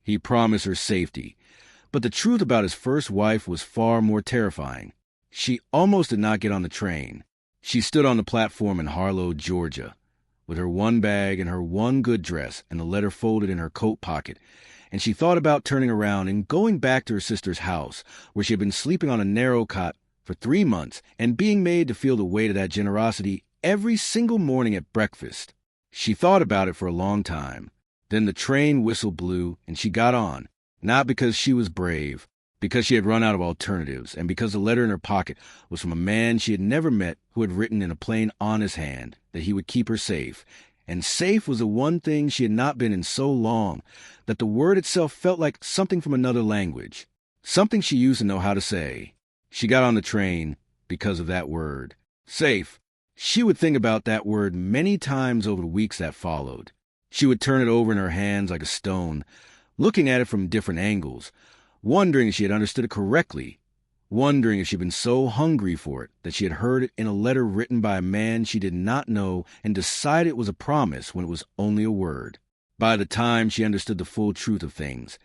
He promised her safety. But the truth about his first wife was far more terrifying. She almost did not get on the train. She stood on the platform in Harlow, Georgia, with her one bag and her one good dress and the letter folded in her coat pocket, and she thought about turning around and going back to her sister's house, where she had been sleeping on a narrow cot for 3 months and being made to feel the weight of that generosity every single morning at breakfast. She thought about it for a long time. Then the train whistle blew, and she got on, not because she was brave, because she had run out of alternatives, and because the letter in her pocket was from a man she had never met who had written in a plain, honest hand that he would keep her safe. And safe was the one thing she had not been in so long that the word itself felt like something from another language, something she used to know how to say. She got on the train because of that word. Safe. She would think about that word many times over the weeks that followed. She would turn it over in her hands like a stone, looking at it from different angles, wondering if she had understood it correctly, wondering if she had been so hungry for it that she had heard it in a letter written by a man she did not know and decided it was a promise when it was only a word. By the time she understood the full truth of things,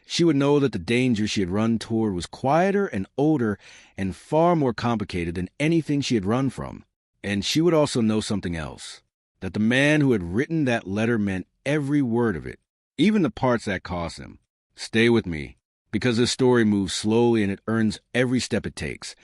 she would know that the danger she had run toward was quieter and older and far more complicated than anything she had run from. And she would also know something else, that the man who had written that letter meant every word of it, even the parts that cost him. Stay with me, because this story moves slowly and it earns every step it takes.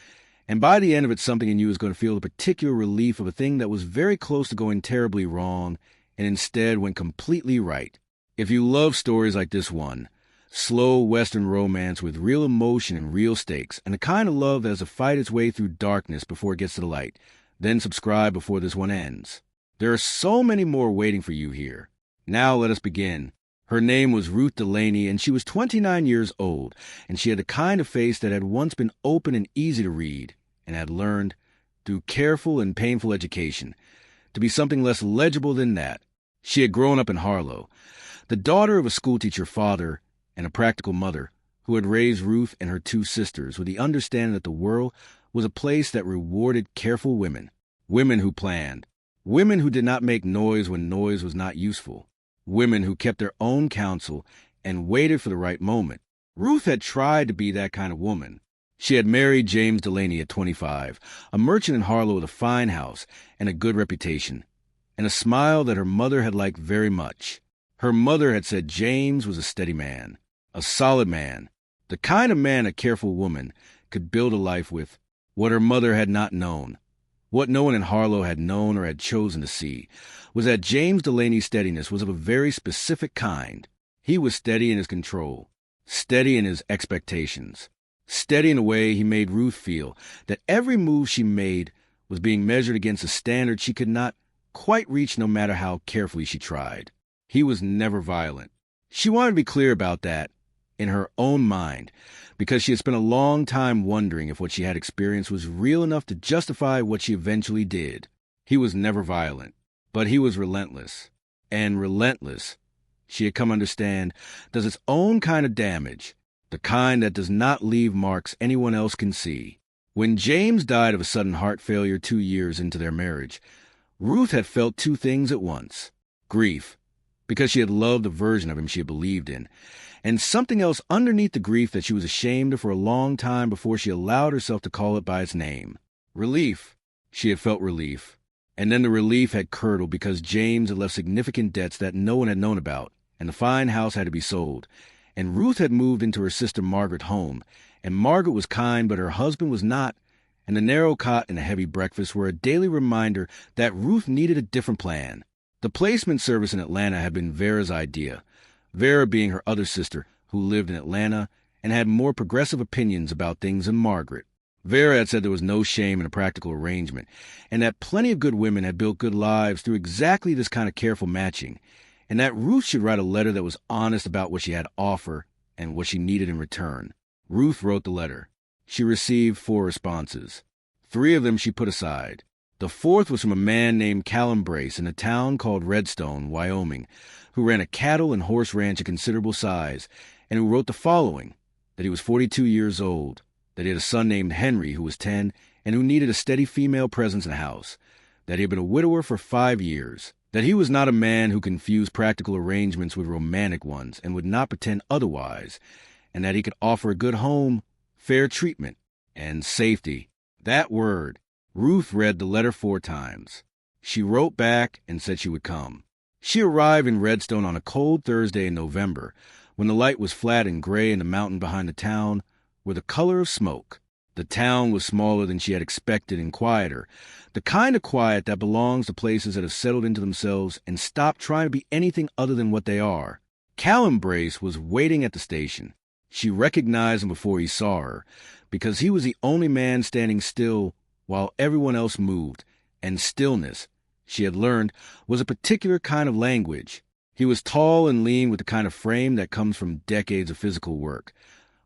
And by the end of it, something in you is going to feel the particular relief of a thing that was very close to going terribly wrong and instead went completely right. If you love stories like this one, slow Western romance with real emotion and real stakes, and the kind of love that has to fight its way through darkness before it gets to the light, then subscribe before this one ends. There are so many more waiting for you here. Now let us begin. Her name was Ruth Delaney, and she was 29 years old, and she had the kind of face that had once been open and easy to read, and had learned, through careful and painful education, to be something less legible than that. She had grown up in Harlow, the daughter of a schoolteacher father and a practical mother who had raised Ruth and her 2 sisters with the understanding that the world was a place that rewarded careful women, women who planned, women who did not make noise when noise was not useful, women who kept their own counsel and waited for the right moment. Ruth had tried to be that kind of woman. She had married James Delaney at 25, a merchant in Harlow with a fine house and a good reputation, and a smile that her mother had liked very much. Her mother had said James was a steady man, a solid man, the kind of man a careful woman could build a life with. What her mother had not known, what no one in Harlow had known or had chosen to see, was that James Delaney's steadiness was of a very specific kind. He was steady in his control, steady in his expectations, steady in a way he made Ruth feel that every move she made was being measured against a standard she could not quite reach no matter how carefully she tried. He was never violent. She wanted to be clear about that in her own mind, because she had spent a long time wondering if what she had experienced was real enough to justify what she eventually did. He was never violent, but he was relentless. And relentless, she had come to understand, does its own kind of damage, the kind that does not leave marks anyone else can see. When James died of a sudden heart failure 2 years into their marriage, Ruth had felt 2 things at once. Grief, because she had loved the version of him she had believed in, and something else underneath the grief that she was ashamed of for a long time before she allowed herself to call it by its name. Relief. She had felt relief. And then the relief had curdled because James had left significant debts that no one had known about, and the fine house had to be sold. And Ruth had moved into her sister Margaret's home, and Margaret was kind, but her husband was not, and the narrow cot and a heavy breakfast were a daily reminder that Ruth needed a different plan. The placement service in Atlanta had been Vera's idea, Vera being her other sister, who lived in Atlanta and had more progressive opinions about things than Margaret. Vera had said there was no shame in a practical arrangement, and that plenty of good women had built good lives through exactly this kind of careful matching, and that Ruth should write a letter that was honest about what she had to offer and what she needed in return. Ruth wrote the letter. She received 4 responses. 3 of them she put aside. The 4th was from a man named Callum Brace in a town called Redstone, Wyoming, who ran a cattle and horse ranch of considerable size, and who wrote the following: that he was 42 years old, that he had a son named Henry who was 10 and who needed a steady female presence in the house, that he had been a widower for 5 years, that he was not a man who confused practical arrangements with romantic ones and would not pretend otherwise, and that he could offer a good home, fair treatment, and safety. That word. Ruth read the letter 4 times. She wrote back and said she would come. She arrived in Redstone on a cold Thursday in November, when the light was flat and gray and the mountain behind the town were the color of smoke. The town was smaller than she had expected and quieter, the kind of quiet that belongs to places that have settled into themselves and stopped trying to be anything other than what they are. Callum Brace was waiting at the station. She recognized him before he saw her, because he was the only man standing still while everyone else moved, and stillness, she had learned, was a particular kind of language. He was tall and lean with the kind of frame that comes from decades of physical work,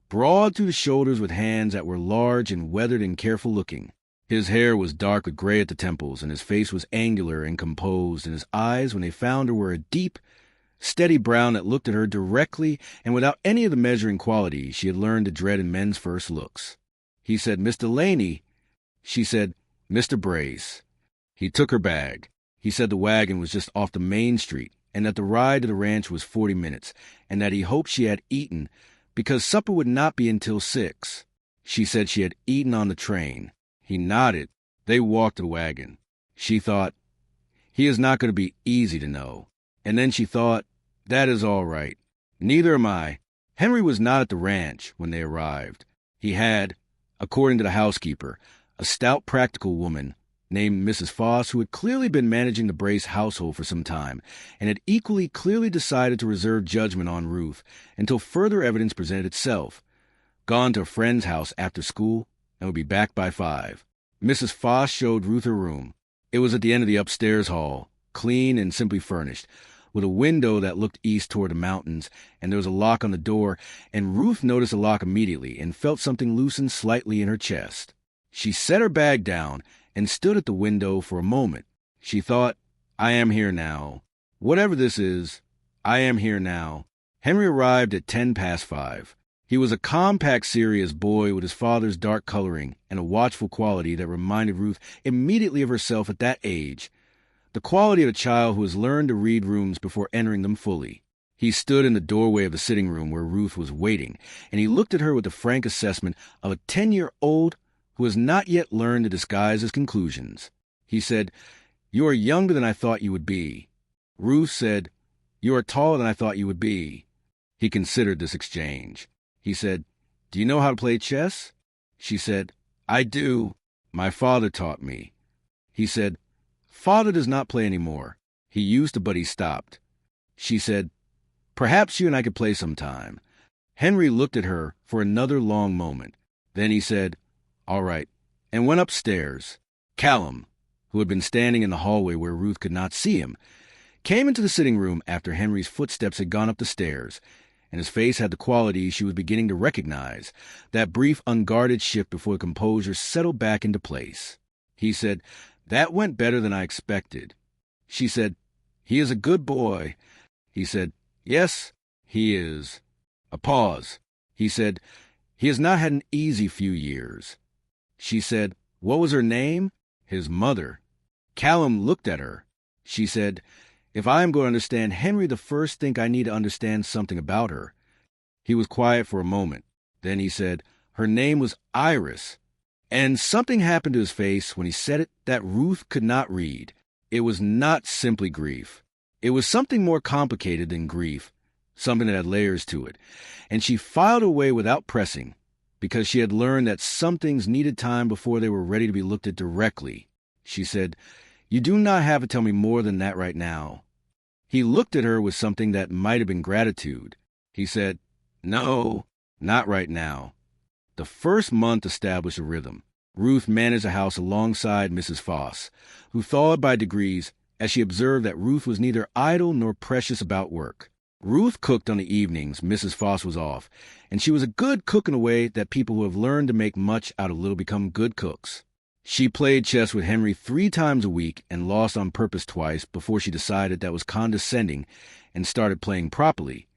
broad through the shoulders with hands that were large and weathered and careful looking. His hair was dark with gray at the temples, and his face was angular and composed, and his eyes, when they found her, were a deep, steady brown that looked at her directly and without any of the measuring qualities she had learned to dread in men's first looks. He said, "Mr. Laney." She said, "Mr. Brace." He took her bag. He said the wagon was just off the main street, and that the ride to the ranch was 40 minutes, and that he hoped she had eaten, because supper would not be until 6. She said she had eaten on the train. He nodded. They walked to the wagon. She thought, he is not going to be easy to know. And then she thought, that is all right. Neither am I. Henry was not at the ranch when they arrived. He had, according to the housekeeper, a stout practical woman named Mrs. Foss, who had clearly been managing the Brace household for some time, and had equally clearly decided to reserve judgment on Ruth until further evidence presented itself, gone to a friend's house after school, and would be back by 5. Mrs. Foss showed Ruth her room. It was at the end of the upstairs hall, clean and simply furnished, with a window that looked east toward the mountains, and there was a lock on the door, and Ruth noticed the lock immediately and felt something loosen slightly in her chest. She set her bag down and stood at the window for a moment. She thought, I am here now. Whatever this is, I am here now. Henry arrived at 5:10. He was a compact, serious boy with his father's dark coloring and a watchful quality that reminded Ruth immediately of herself at that age, the quality of a child who has learned to read rooms before entering them fully. He stood in the doorway of the sitting room where Ruth was waiting, and he looked at her with the frank assessment of a 10-year-old who has not yet learned to disguise his conclusions. He said, "You are younger than I thought you would be." Ruth said, "You are taller than I thought you would be." He considered this exchange. He said, "Do you know how to play chess?" She said, "I do. My father taught me." He said, "Father does not play anymore. He used to, but he stopped." She said, "Perhaps you and I could play sometime." Henry looked at her for another long moment. Then he said, "All right," and went upstairs. Callum, who had been standing in the hallway where Ruth could not see him, came into the sitting room after Henry's footsteps had gone up the stairs, and his face had the quality she was beginning to recognize, that brief, unguarded shift before composure settled back into place. He said, "That went better than I expected." She said, "He is a good boy." He said, "Yes, he is." A pause. He said, "He has not had an easy few years." She said, "What was her name?" "His mother." Callum looked at her. She said, "If I am going to understand Henry the First, think I need to understand something about her." He was quiet for a moment. Then he said, "Her name was Iris." And something happened to his face when he said it that Ruth could not read. It was not simply grief. It was something more complicated than grief, something that had layers to it. And she filed away without pressing, because she had learned that some things needed time before they were ready to be looked at directly. She said, "You do not have to tell me more than that right now." He looked at her with something that might have been gratitude. He said, "No, not right now." The first month established a rhythm. Ruth managed the house alongside Mrs. Foss, who thawed by degrees as she observed that Ruth was neither idle nor precious about work. Ruth cooked on the evenings Mrs. Foss was off, and she was a good cook in a way that people who have learned to make much out of little become good cooks. She played chess with Henry 3 times a week and lost on purpose twice before she decided that was condescending and started playing properly,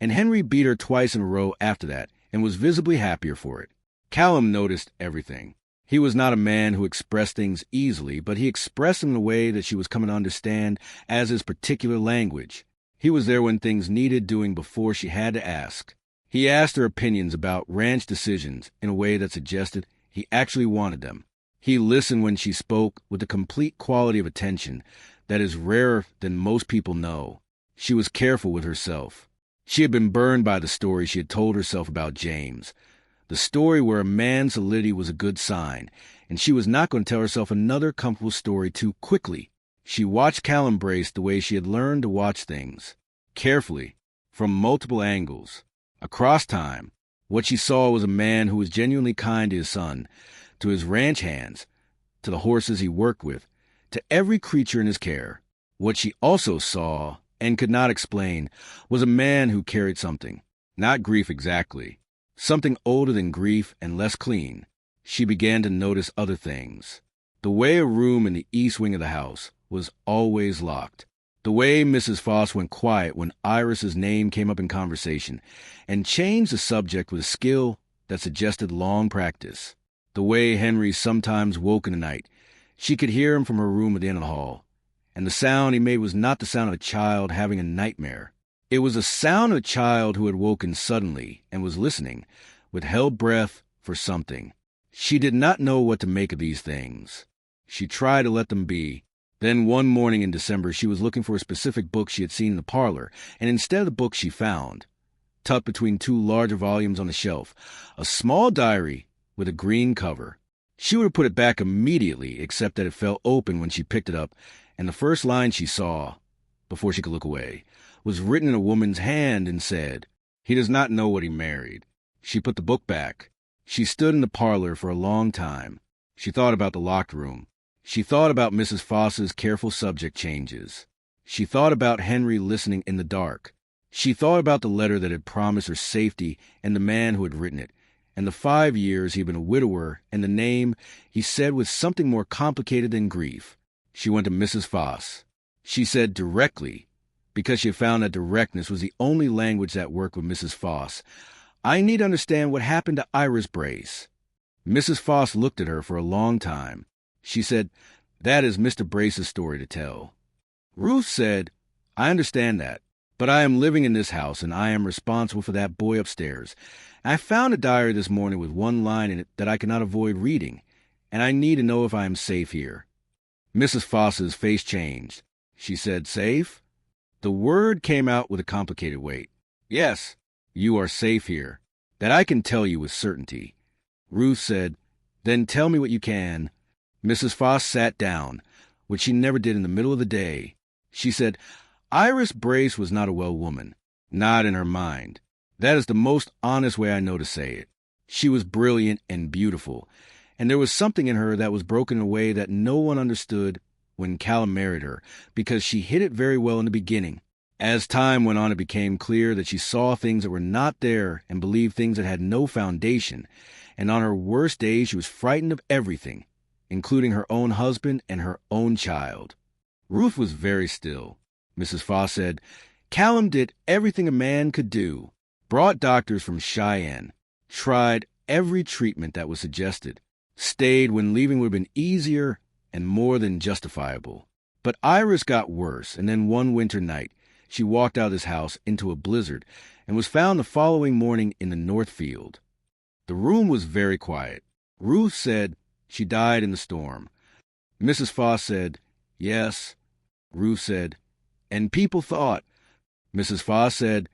and Henry beat her twice in a row after that and was visibly happier for it. Callum noticed everything. He was not a man who expressed things easily, but he expressed them in a way that she was coming to understand as his particular language. He was there when things needed doing before she had to ask. He asked her opinions about ranch decisions in a way that suggested he actually wanted them. He listened when she spoke with the complete quality of attention that is rarer than most people know. She was careful with herself. She had been burned by the story she had told herself about James, the story where a man's solidity was a good sign, and she was not going to tell herself another comfortable story too quickly. She watched Callum Brace the way she had learned to watch things, carefully, from multiple angles. Across time, what she saw was a man who was genuinely kind to his son, to his ranch hands, to the horses he worked with, to every creature in his care. What she also saw, and could not explain, was a man who carried something, not grief exactly, something older than grief and less clean. She began to notice other things. The way a room in the east wing of the house was always locked. The way Mrs. Foss went quiet when Iris's name came up in conversation, and changed the subject with a skill that suggested long practice. The way Henry sometimes woke in the night. She could hear him from her room at the end of the hall, and the sound he made was not the sound of a child having a nightmare. It was the sound of a child who had woken suddenly and was listening, with held breath, for something. She did not know what to make of these things. She tried to let them be. Then one morning in December, she was looking for a specific book she had seen in the parlor, and instead of the book she found, tucked between two larger volumes on the shelf, a small diary with a green cover. She would have put it back immediately, except that it fell open when she picked it up, and the first line she saw, before she could look away, was written in a woman's hand and said, "He does not know what he married." She put the book back. She stood in the parlor for a long time. She thought about the locked room. She thought about Mrs. Foss's careful subject changes. She thought about Henry listening in the dark. She thought about the letter that had promised her safety and the man who had written it, and the 5 years he had been a widower, and the name he said was something more complicated than grief. She went to Mrs. Foss. She said directly, because she had found that directness was the only language that worked with Mrs. Foss, "I need to understand what happened to Iris Brace." Mrs. Foss looked at her for a long time. She said, "That is Mr. Brace's story to tell." Ruth said, "I understand that, but I am living in this house and I am responsible for that boy upstairs. I found a diary this morning with one line in it that I cannot avoid reading, and I need to know if I am safe here." Mrs. Foss's face changed. She said, "Safe?" The word came out with a complicated weight. "Yes, you are safe here. That I can tell you with certainty." Ruth said, "Then tell me what you can." Mrs. Foss sat down, which she never did in the middle of the day. She said, "Iris Brace was not a well woman, not in her mind. That is the most honest way I know to say it. She was brilliant and beautiful, and there was something in her that was broken in a way that no one understood when Callum married her, because she hid it very well in the beginning. As time went on, it became clear that she saw things that were not there and believed things that had no foundation, and on her worst days she was frightened of everything, including her own husband and her own child." Ruth was very still. Mrs. Foss said, "Callum did everything a man could do, brought doctors from Cheyenne, tried every treatment that was suggested, stayed when leaving would have been easier and more than justifiable. But Iris got worse, and then one winter night, she walked out of this house into a blizzard and was found the following morning in the North Field." The room was very quiet. Ruth said, "She died in the storm." Mrs. Foss said, "Yes." Ruth said, "And people thought." Mrs. Foss said,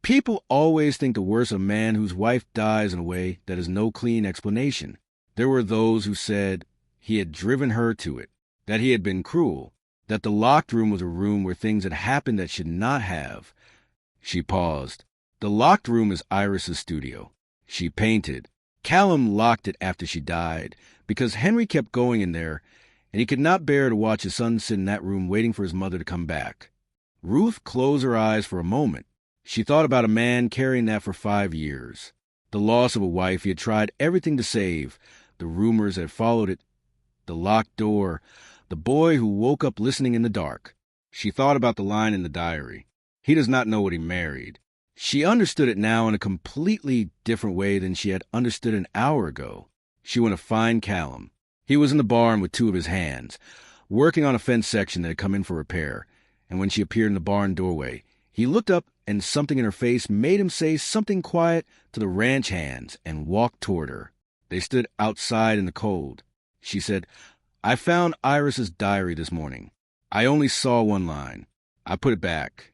"People always think the worst of a man whose wife dies in a way that has no clean explanation. There were those who said he had driven her to it, that he had been cruel, that the locked room was a room where things had happened that should not have." She paused. "The locked room is Iris's studio. She painted. Callum locked it after she died, because Henry kept going in there, and he could not bear to watch his son sit in that room waiting for his mother to come back." Ruth closed her eyes for a moment. She thought about a man carrying that for 5 years. The loss of a wife he had tried everything to save, the rumors that followed it, the locked door, the boy who woke up listening in the dark. She thought about the line in the diary, "He does not know what he married." She understood it now in a completely different way than she had understood an hour ago. She went to find Callum. He was in the barn with two of his hands, working on a fence section that had come in for repair, and when she appeared in the barn doorway, he looked up and something in her face made him say something quiet to the ranch hands and walked toward her. They stood outside in the cold. She said, "I found Iris's diary this morning. I only saw one line. I put it back."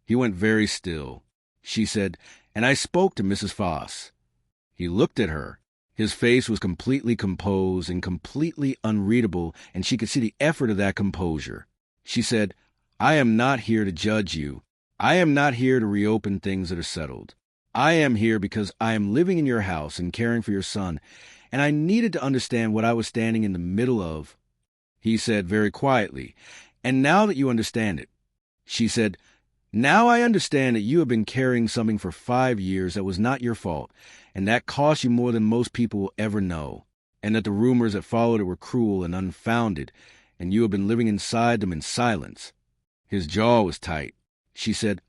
He went very still. She said, "And I spoke to Mrs. Foss." He looked at her. His face was completely composed and completely unreadable, and she could see the effort of that composure. She said, "I am not here to judge you. I am not here to reopen things that are settled. I am here because I am living in your house and caring for your son, and I needed to understand what I was standing in the middle of." He said very quietly, "And now that you understand it." She said, "Now I understand that you have been carrying something for 5 years that was not your fault, and that cost you more than most people will ever know, and that the rumors that followed it were cruel and unfounded, and you have been living inside them in silence." His jaw was tight. She said,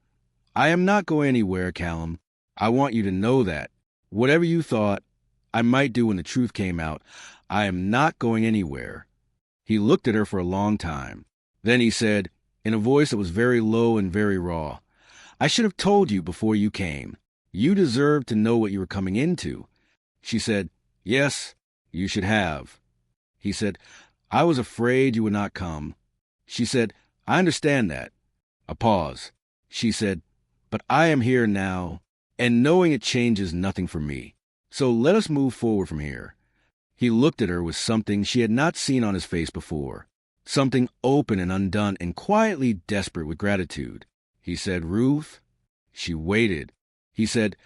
"I am not going anywhere, Callum. I want you to know that. Whatever you thought I might do when the truth came out, I am not going anywhere." He looked at her for a long time. Then he said, in a voice that was very low and very raw, "I should have told you before you came. You deserved to know what you were coming into." She said, "Yes, you should have." He said, "I was afraid you would not come." She said, "I understand that." A pause. She said, "But I am here now, and knowing it changes nothing for me. So let us move forward from here." He looked at her with something she had not seen on his face before, something open and undone and quietly desperate with gratitude. He said, "Ruth." She waited. He said,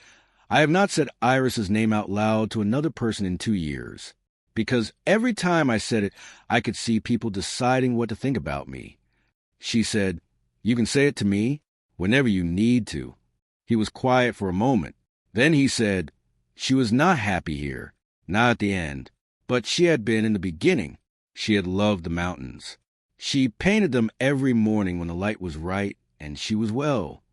"I have not said Iris's name out loud to another person in 2 years, because every time I said it, I could see people deciding what to think about me." She said, "You can say it to me whenever you need to." He was quiet for a moment. Then he said, "She was not happy here, not at the end, but she had been in the beginning. She had loved the mountains. She painted them every morning when the light was right, and she was well."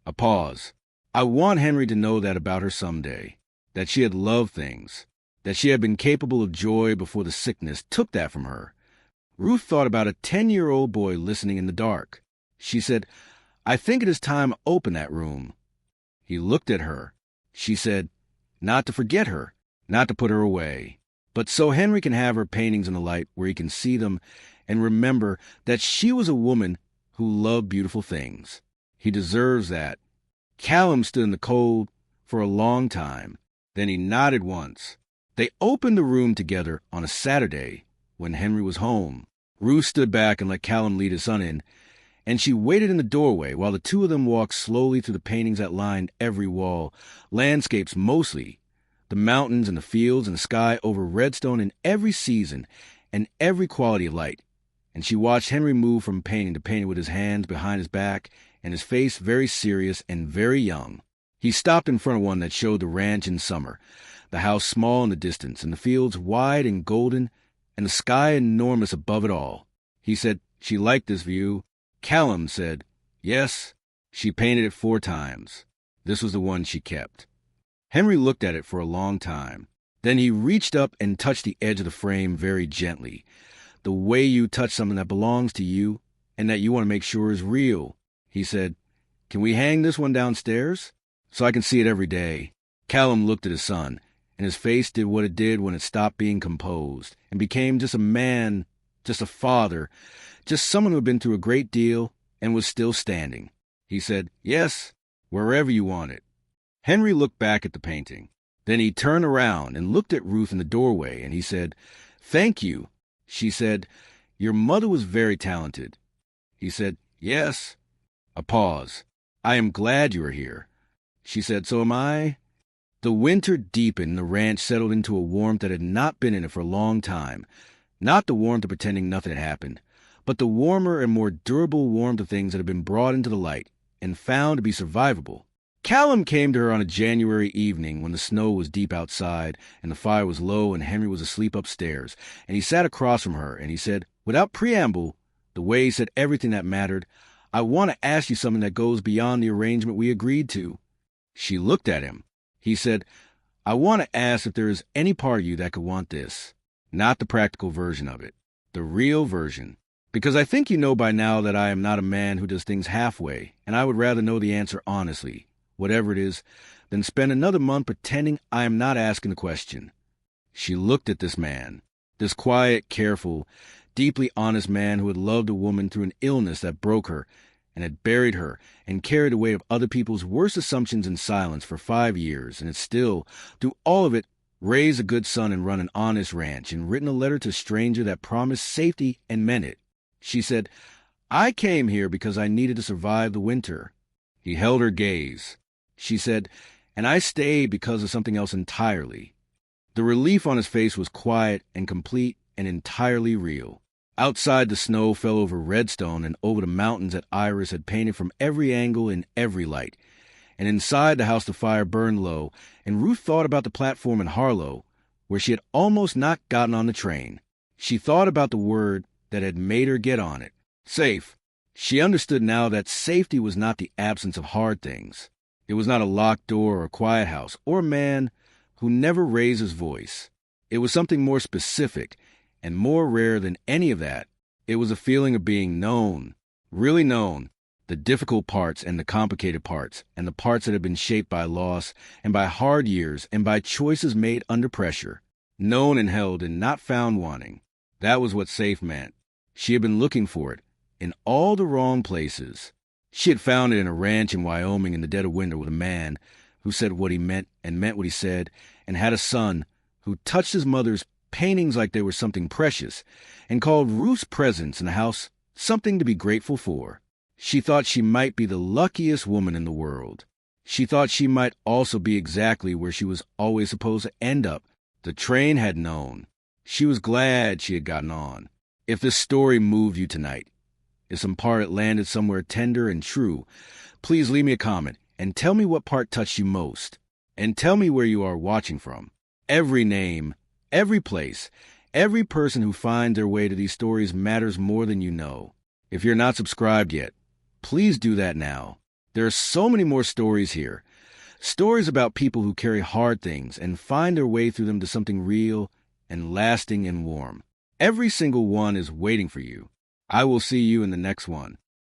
A pause. "I want Henry to know that about her someday, that she had loved things, that she had been capable of joy before the sickness took that from her." Ruth thought about a 10-year-old boy listening in the dark. She said, "I think it is time to open that room." He looked at her. She said, "Not to forget her, not to put her away, but so Henry can have her paintings in the light where he can see them and remember that she was a woman who loved beautiful things. He deserves that." Callum stood in the cold for a long time. Then he nodded once. They opened the room together on a Saturday when Henry was home. Ruth stood back and let Callum lead his son in, and she waited in the doorway while the two of them walked slowly through the paintings that lined every wall, landscapes mostly, the mountains and the fields and the sky over redstone in every season and every quality of light. And she watched Henry move from painting to painting with his hands behind his back and his face very serious and very young. He stopped in front of one that showed the ranch in summer, the house small in the distance, and the fields wide and golden, and the sky enormous above it all. He said she liked this view. Callum said, "Yes." She painted it 4 times. This was the one she kept. Henry looked at it for a long time. Then he reached up and touched the edge of the frame very gently, the way you touch something that belongs to you and that you want to make sure is real. He said, "Can we hang this one downstairs so I can see it every day?" Callum looked at his son, and his face did what it did when it stopped being composed and became just a man, just a father, just someone who had been through a great deal and was still standing. He said, "Yes, wherever you want it." Henry looked back at the painting. Then he turned around and looked at Ruth in the doorway, and he said, "Thank you." She said, "Your mother was very talented." He said, "Yes." A pause. "I am glad you are here." She said, "So am I." The winter deepened and the ranch settled into a warmth that had not been in it for a long time. Not the warmth of pretending nothing had happened, but the warmer and more durable warmth of things that had been brought into the light and found to be survivable. Callum came to her on a January evening when the snow was deep outside and the fire was low and Henry was asleep upstairs, and he sat across from her and he said, without preamble, the way he said everything that mattered, "I want to ask you something that goes beyond the arrangement we agreed to." She looked at him. He said, I want to ask if there is any part of you that could want this. Not the practical version of it. The real version. Because I think you know by now that I am not a man who does things halfway, and I would rather know the answer honestly, whatever it is, than spend another month pretending I am not asking the question. She looked at this man, this quiet, careful, deeply honest man who had loved a woman through an illness that broke her and had buried her and carried the weight of other people's worst assumptions in silence for 5 years, and had still, through all of it, raised a good son and run an honest ranch and written a letter to a stranger that promised safety and meant it. She said, "I came here because I needed to survive the winter." He held her gaze. She said, "And I stayed because of something else entirely." The relief on his face was quiet and complete and entirely real. Outside, the snow fell over Redstone and over the mountains that Iris had painted from every angle in every light. And inside the house, the fire burned low, and Ruth thought about the platform in Harlow, where she had almost not gotten on the train. She thought about the word that had made her get on it. Safe. She understood now that safety was not the absence of hard things. It was not a locked door or a quiet house, or a man who never raised his voice. It was something more specific and more rare than any of that. It was a feeling of being known, really known, the difficult parts and the complicated parts, and the parts that had been shaped by loss and by hard years and by choices made under pressure. Known and held and not found wanting. That was what safe meant. She had been looking for it in all the wrong places. She had found it in a ranch in Wyoming in the dead of winter with a man who said what he meant and meant what he said, and had a son who touched his mother's paintings like they were something precious, and called Ruth's presence in the house something to be grateful for. She thought she might be the luckiest woman in the world. She thought she might also be exactly where she was always supposed to end up. The train had known. She was glad she had gotten on. If this story moved you tonight, if some part it landed somewhere tender and true, please leave me a comment and tell me what part touched you most. And tell me where you are watching from. Every name, every place, every person who finds their way to these stories matters more than you know. If you're not subscribed yet, please do that now. There are so many more stories here. Stories about people who carry hard things and find their way through them to something real and lasting and warm. Every single one is waiting for you. I will see you in the next one.